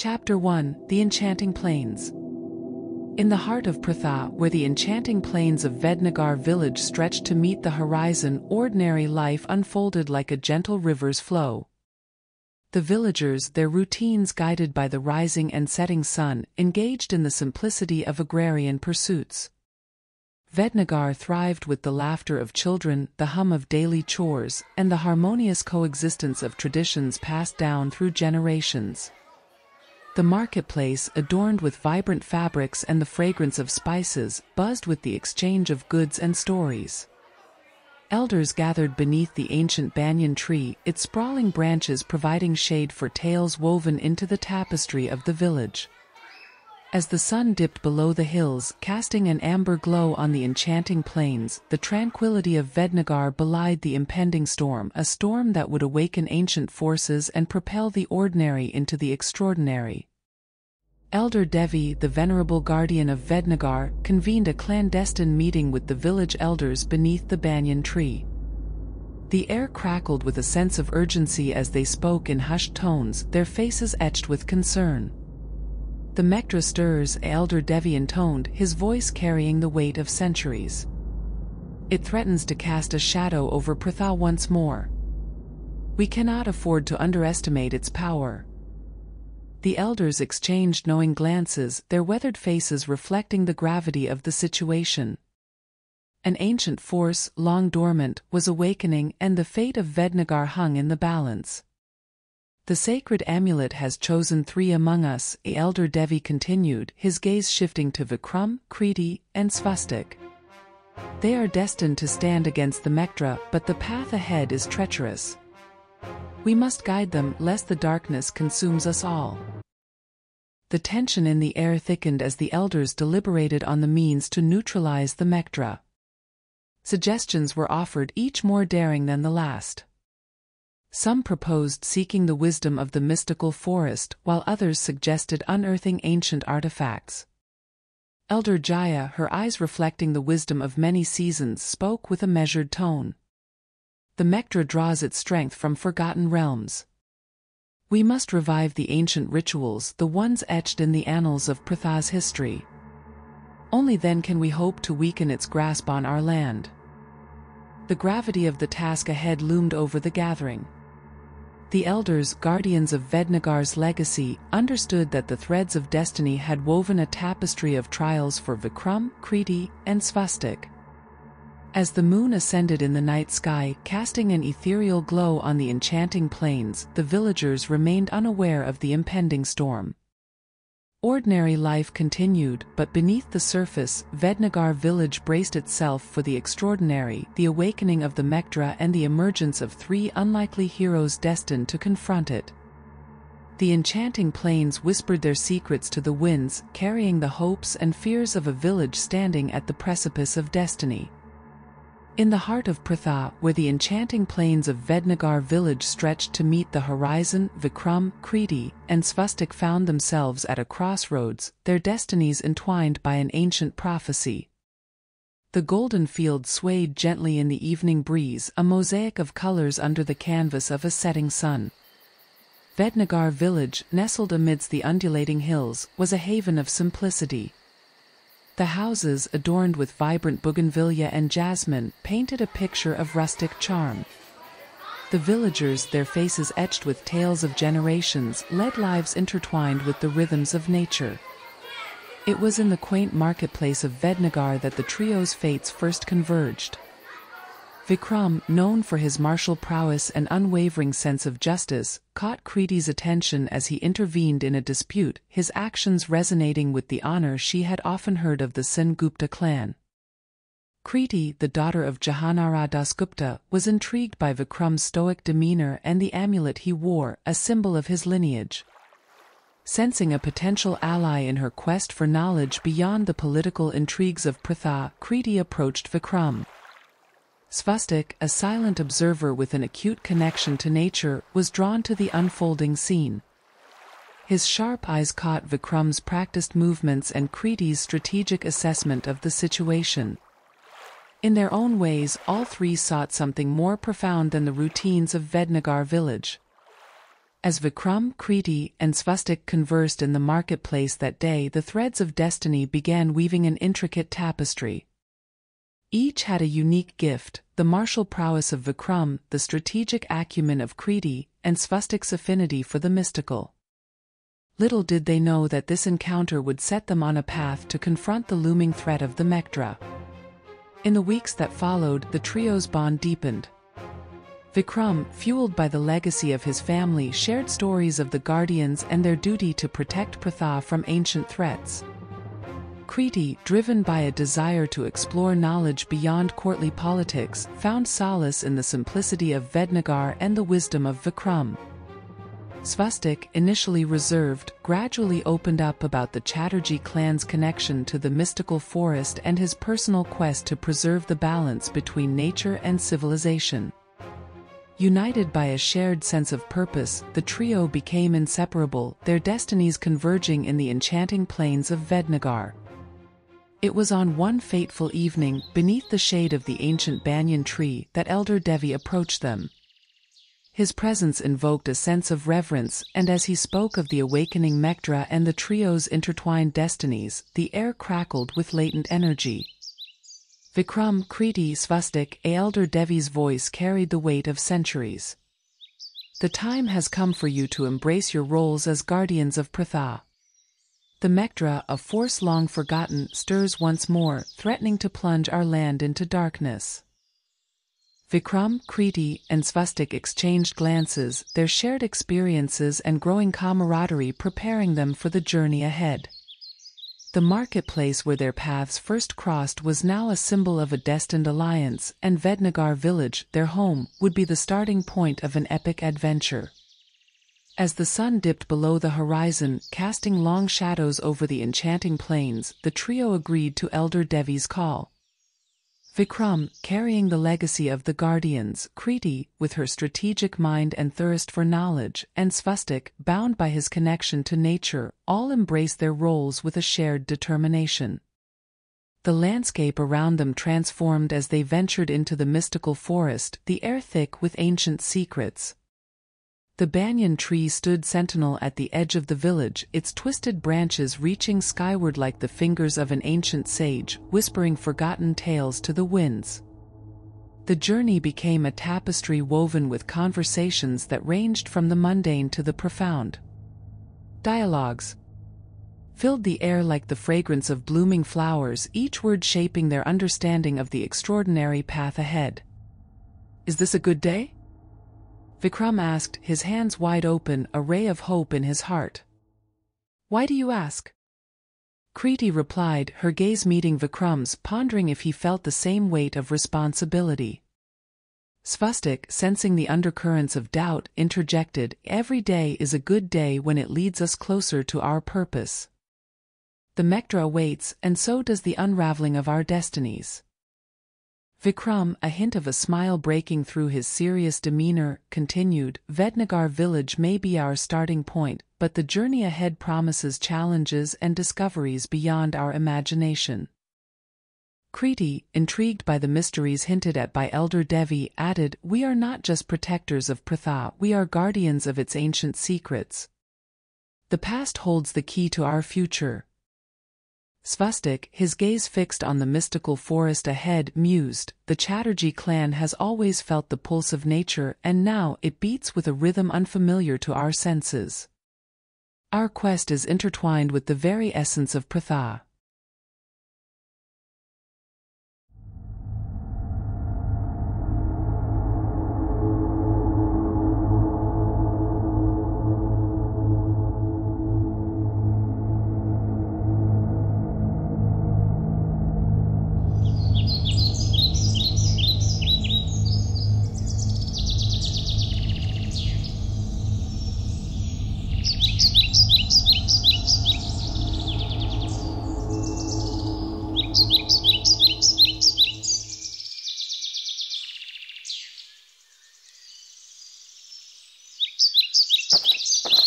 Chapter 1: The Enchanting Plains. In the heart of Pratha, where the enchanting plains of Vednagar village stretched to meet the horizon, ordinary life unfolded like a gentle river's flow. The villagers, their routines guided by the rising and setting sun, engaged in the simplicity of agrarian pursuits. Vednagar thrived with the laughter of children, the hum of daily chores, and the harmonious coexistence of traditions passed down through generations. The marketplace, adorned with vibrant fabrics and the fragrance of spices, buzzed with the exchange of goods and stories. Elders gathered beneath the ancient banyan tree, its sprawling branches providing shade for tales woven into the tapestry of the village. As the sun dipped below the hills, casting an amber glow on the enchanting plains, the tranquility of Vednagar belied the impending storm, a storm that would awaken ancient forces and propel the ordinary into the extraordinary. Elder Devi, the venerable guardian of Vednagar, convened a clandestine meeting with the village elders beneath the banyan tree. The air crackled with a sense of urgency as they spoke in hushed tones, their faces etched with concern. "The Mektra stirs," Elder Devi intoned, his voice carrying the weight of centuries. "It threatens to cast a shadow over Pratha once more. We cannot afford to underestimate its power." The elders exchanged knowing glances, their weathered faces reflecting the gravity of the situation. An ancient force, long dormant, was awakening, and the fate of Vednagar hung in the balance. "The sacred amulet has chosen 3 among us," Elder Devi continued, his gaze shifting to Vikram, Kriti, and Svastik. "They are destined to stand against the Mektra, but the path ahead is treacherous. We must guide them, lest the darkness consumes us all." The tension in the air thickened as the elders deliberated on the means to neutralize the Mektra. Suggestions were offered, each more daring than the last. Some proposed seeking the wisdom of the mystical forest, while others suggested unearthing ancient artifacts. Elder Jaya, her eyes reflecting the wisdom of many seasons, spoke with a measured tone. "The Mektra draws its strength from forgotten realms. We must revive the ancient rituals, the ones etched in the annals of Pratha's history. Only then can we hope to weaken its grasp on our land." The gravity of the task ahead loomed over the gathering. The elders, guardians of Vednagar's legacy, understood that the threads of destiny had woven a tapestry of trials for Vikram, Kriti, and Svastik. As the moon ascended in the night sky, casting an ethereal glow on the enchanting plains, the villagers remained unaware of the impending storm. Ordinary life continued, but beneath the surface, Vednagar village braced itself for the extraordinary, the awakening of the Mektra and the emergence of 3 unlikely heroes destined to confront it. The enchanting plains whispered their secrets to the winds, carrying the hopes and fears of a village standing at the precipice of destiny. In the heart of Pratha, where the enchanting plains of Vednagar village stretched to meet the horizon, Vikram, Kriti, and Svastik found themselves at a crossroads, their destinies entwined by an ancient prophecy. The golden field swayed gently in the evening breeze, a mosaic of colors under the canvas of a setting sun. Vednagar village, nestled amidst the undulating hills, was a haven of simplicity. The houses, adorned with vibrant bougainvillea and jasmine, painted a picture of rustic charm. The villagers, their faces etched with tales of generations, led lives intertwined with the rhythms of nature. It was in the quaint marketplace of Vednagar that the trio's fates first converged. Vikram, known for his martial prowess and unwavering sense of justice, caught Kriti's attention as he intervened in a dispute, his actions resonating with the honor she had often heard of the Sen-Gupta clan. Kriti, the daughter of Jahanara Dasgupta, was intrigued by Vikram's stoic demeanor and the amulet he wore, a symbol of his lineage. Sensing a potential ally in her quest for knowledge beyond the political intrigues of Pratha, Kriti approached Vikram. Svastik, a silent observer with an acute connection to nature, was drawn to the unfolding scene. His sharp eyes caught Vikram's practiced movements and Kriti's strategic assessment of the situation. In their own ways, all 3 sought something more profound than the routines of Vednagar village. As Vikram, Kriti, and Svastik conversed in the marketplace that day, the threads of destiny began weaving an intricate tapestry. Each had a unique gift: the martial prowess of Vikram, the strategic acumen of Kriti, and Svastik's affinity for the mystical. Little did they know that this encounter would set them on a path to confront the looming threat of the Mekdra. In the weeks that followed, the trio's bond deepened. Vikram, fueled by the legacy of his family, shared stories of the Guardians and their duty to protect Pratha from ancient threats. Kriti, driven by a desire to explore knowledge beyond courtly politics, found solace in the simplicity of Vednagar and the wisdom of Vikram. Svastik, initially reserved, gradually opened up about the Chatterjee clan's connection to the mystical forest and his personal quest to preserve the balance between nature and civilization. United by a shared sense of purpose, the trio became inseparable, their destinies converging in the enchanting plains of Vednagar. It was on one fateful evening, beneath the shade of the ancient banyan tree, that Elder Devi approached them. His presence invoked a sense of reverence, and as he spoke of the awakening Mekdra and the trio's intertwined destinies, the air crackled with latent energy. Vikram, Kriti, Svastik, Elder Devi's voice carried the weight of centuries. The time has come for you to embrace your roles as guardians of Pratha. The Mekdra, a force long forgotten, stirs once more, threatening to plunge our land into darkness. Vikram, Kriti, and Svastik exchanged glances, their shared experiences and growing camaraderie preparing them for the journey ahead. The marketplace where their paths first crossed was now a symbol of a destined alliance, and Vednagar village, their home, would be the starting point of an epic adventure. As the sun dipped below the horizon, casting long shadows over the enchanting plains, the trio agreed to Elder Devi's call. Vikram, carrying the legacy of the Guardians, Kriti, with her strategic mind and thirst for knowledge, and Svastik, bound by his connection to nature, all embraced their roles with a shared determination. The landscape around them transformed as they ventured into the mystical forest, the air thick with ancient secrets. The banyan tree stood sentinel at the edge of the village, its twisted branches reaching skyward like the fingers of an ancient sage, whispering forgotten tales to the winds. The journey became a tapestry woven with conversations that ranged from the mundane to the profound. Dialogues filled the air like the fragrance of blooming flowers, each word shaping their understanding of the extraordinary path ahead. "Is this a good day?" Vikram asked, his hands wide open, a ray of hope in his heart. "Why do you ask?" Kriti replied, her gaze meeting Vikram's, pondering if he felt the same weight of responsibility. Svastik, sensing the undercurrents of doubt, interjected, "Every day is a good day when it leads us closer to our purpose. The Mekdra awaits, and so does the unraveling of our destinies." Vikram, a hint of a smile breaking through his serious demeanor, continued, "Vednagar village may be our starting point, but the journey ahead promises challenges and discoveries beyond our imagination." Kriti, intrigued by the mysteries hinted at by Elder Devi, added, "We are not just protectors of Pratha, we are guardians of its ancient secrets. The past holds the key to our future." Svastik, his gaze fixed on the mystical forest ahead, mused, "The Chatterjee clan has always felt the pulse of nature, and now it beats with a rhythm unfamiliar to our senses. Our quest is intertwined with the very essence of Pratha."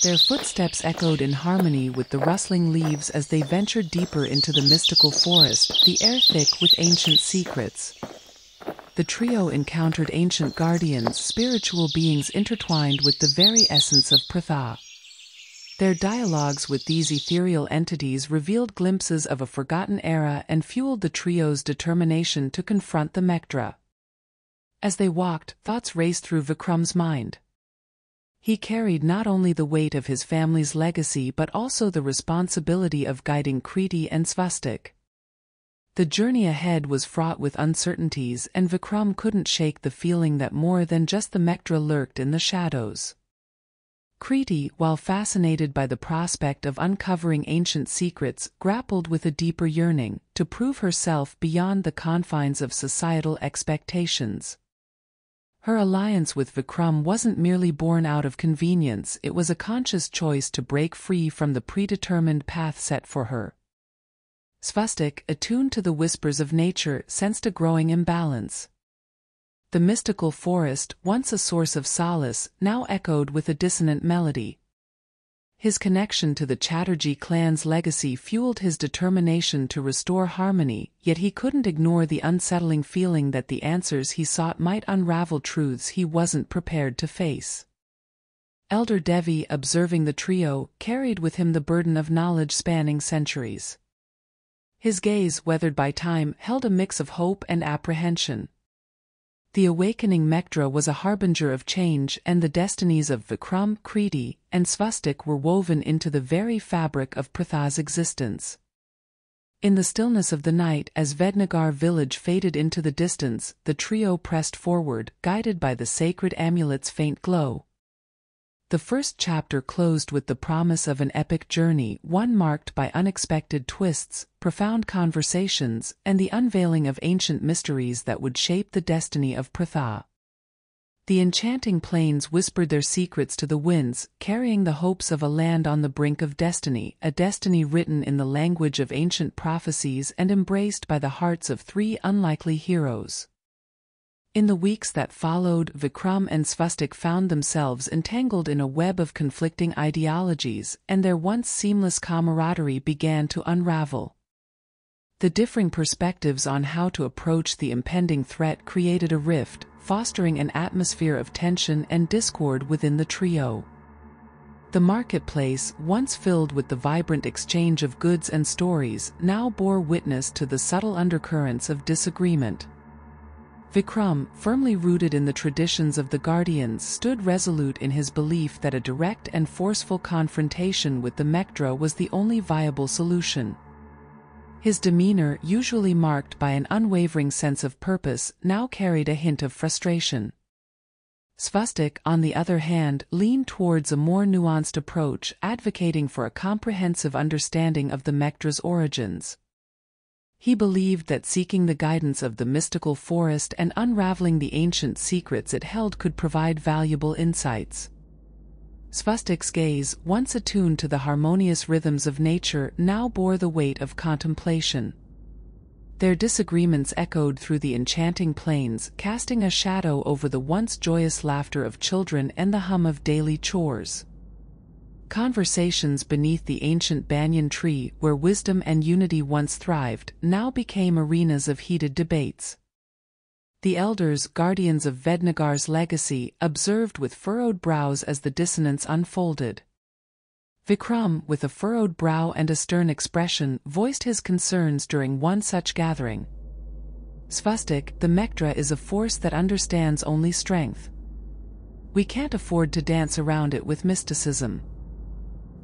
Their footsteps echoed in harmony with the rustling leaves as they ventured deeper into the mystical forest, the air thick with ancient secrets. the trio encountered ancient guardians, spiritual beings intertwined with the very essence of Pratha. Their dialogues with these ethereal entities revealed glimpses of a forgotten era and fueled the trio's determination to confront the Mekdra. As they walked, thoughts raced through Vikram's mind. He carried not only the weight of his family's legacy but also the responsibility of guiding Kriti and Svastik. The journey ahead was fraught with uncertainties, and Vikram couldn't shake the feeling that more than just the Mekdra lurked in the shadows. Kriti, while fascinated by the prospect of uncovering ancient secrets, grappled with a deeper yearning to prove herself beyond the confines of societal expectations. Her alliance with Vikram wasn't merely born out of convenience, it was a conscious choice to break free from the predetermined path set for her. Svastik, attuned to the whispers of nature, sensed a growing imbalance. The mystical forest, once a source of solace, now echoed with a dissonant melody. His connection to the Chatterjee clan's legacy fueled his determination to restore harmony, yet he couldn't ignore the unsettling feeling that the answers he sought might unravel truths he wasn't prepared to face. Elder Devi, observing the trio, carried with him the burden of knowledge spanning centuries. His gaze, weathered by time, held a mix of hope and apprehension. The awakening Mekdra was a harbinger of change, and the destinies of Vikram, Kriti, and Svastik were woven into the very fabric of Pratha's existence. In the stillness of the night, as Vednagar village faded into the distance, the trio pressed forward, guided by the sacred amulet's faint glow. The first chapter closed with the promise of an epic journey, one marked by unexpected twists, profound conversations, and the unveiling of ancient mysteries that would shape the destiny of Pratha. The enchanting plains whispered their secrets to the winds, carrying the hopes of a land on the brink of destiny, a destiny written in the language of ancient prophecies and embraced by the hearts of three unlikely heroes. In the weeks that followed, Vikram and Svastik found themselves entangled in a web of conflicting ideologies, and their once seamless camaraderie began to unravel. The differing perspectives on how to approach the impending threat created a rift, fostering an atmosphere of tension and discord within the trio. The marketplace, once filled with the vibrant exchange of goods and stories, now bore witness to the subtle undercurrents of disagreement. Vikram, firmly rooted in the traditions of the Guardians, stood resolute in his belief that a direct and forceful confrontation with the Mekdra was the only viable solution. His demeanor, usually marked by an unwavering sense of purpose, now carried a hint of frustration. Svastik, on the other hand, leaned towards a more nuanced approach, advocating for a comprehensive understanding of the Mekdra's origins. He believed that seeking the guidance of the mystical forest and unraveling the ancient secrets it held could provide valuable insights. Svastik's gaze, once attuned to the harmonious rhythms of nature, now bore the weight of contemplation. Their disagreements echoed through the enchanting plains, casting a shadow over the once joyous laughter of children and the hum of daily chores. Conversations beneath the ancient banyan tree, where wisdom and unity once thrived, now became arenas of heated debates. The elders, guardians of Vednagar's legacy, observed with furrowed brows as the dissonance unfolded. Vikram, with a furrowed brow and a stern expression, voiced his concerns during one such gathering. Svastik, the Mekdra is a force that understands only strength. We can't afford to dance around it with mysticism.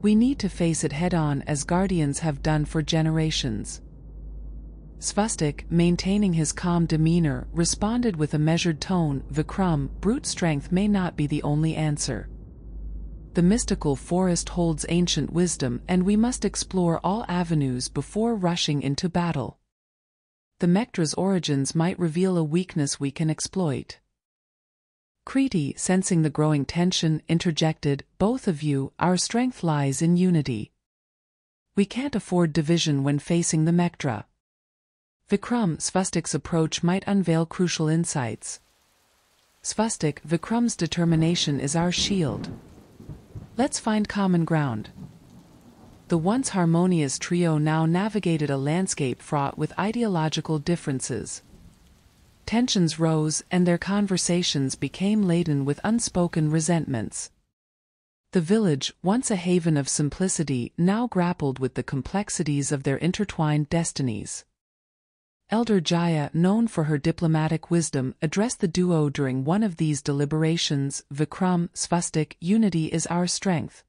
We need to face it head-on as Guardians have done for generations. Svastik, maintaining his calm demeanor, responded with a measured tone, Vikram, brute strength may not be the only answer. The mystical forest holds ancient wisdom, and we must explore all avenues before rushing into battle. The Mekdra's origins might reveal a weakness we can exploit. Kriti, sensing the growing tension, interjected, both of you, our strength lies in unity. We can't afford division when facing the Mekdra. Vikram, Svastik's approach might unveil crucial insights. Svastik, Vikram's determination is our shield. Let's find common ground. The once harmonious trio now navigated a landscape fraught with ideological differences. Tensions rose and their conversations became laden with unspoken resentments. The village, once a haven of simplicity, now grappled with the complexities of their intertwined destinies. Elder Jaya, known for her diplomatic wisdom, addressed the duo during one of these deliberations. Vikram, Svastik, unity is our strength.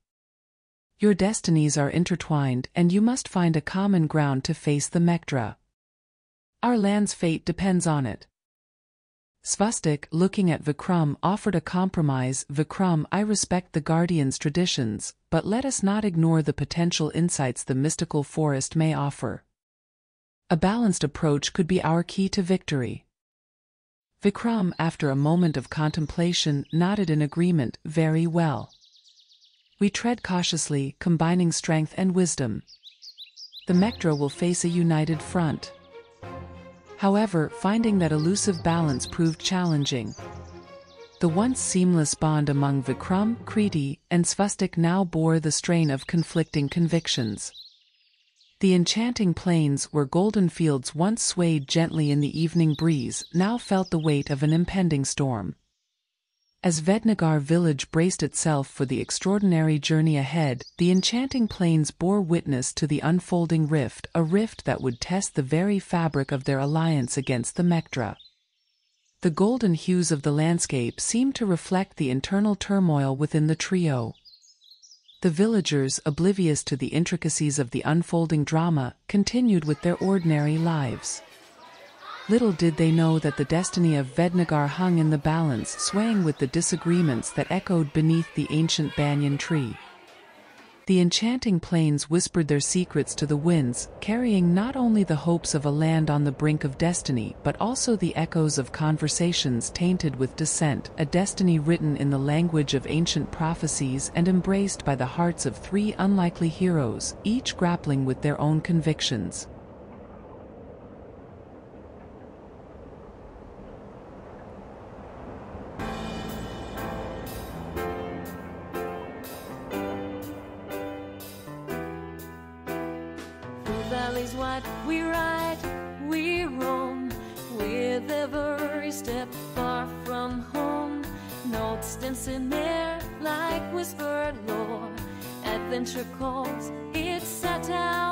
Your destinies are intertwined and you must find a common ground to face the Mekdra. Our land's fate depends on it. Svastik, looking at Vikram, offered a compromise. Vikram, I respect the Guardian's traditions, but let us not ignore the potential insights the mystical forest may offer. A balanced approach could be our key to victory. Vikram, after a moment of contemplation, nodded in agreement. Very well. We tread cautiously, combining strength and wisdom. The Mekdra will face a united front. However, finding that elusive balance proved challenging. The once seamless bond among Vikram, Kriti, and Svastik now bore the strain of conflicting convictions. The enchanting plains, where golden fields once swayed gently in the evening breeze, now felt the weight of an impending storm. As Vednagar village braced itself for the extraordinary journey ahead, the enchanting plains bore witness to the unfolding rift, a rift that would test the very fabric of their alliance against the Mekdra. The golden hues of the landscape seemed to reflect the internal turmoil within the trio. The villagers, oblivious to the intricacies of the unfolding drama, continued with their ordinary lives. Little did they know that the destiny of Vednagar hung in the balance, swaying with the disagreements that echoed beneath the ancient banyan tree. The enchanting plains whispered their secrets to the winds, carrying not only the hopes of a land on the brink of destiny but also the echoes of conversations tainted with dissent, a destiny written in the language of ancient prophecies and embraced by the hearts of three unlikely heroes, each grappling with their own convictions. Valleys wide, we ride, we roam, with every step far from home. Notes dancing there like whispered lore. Adventure calls, it's satire.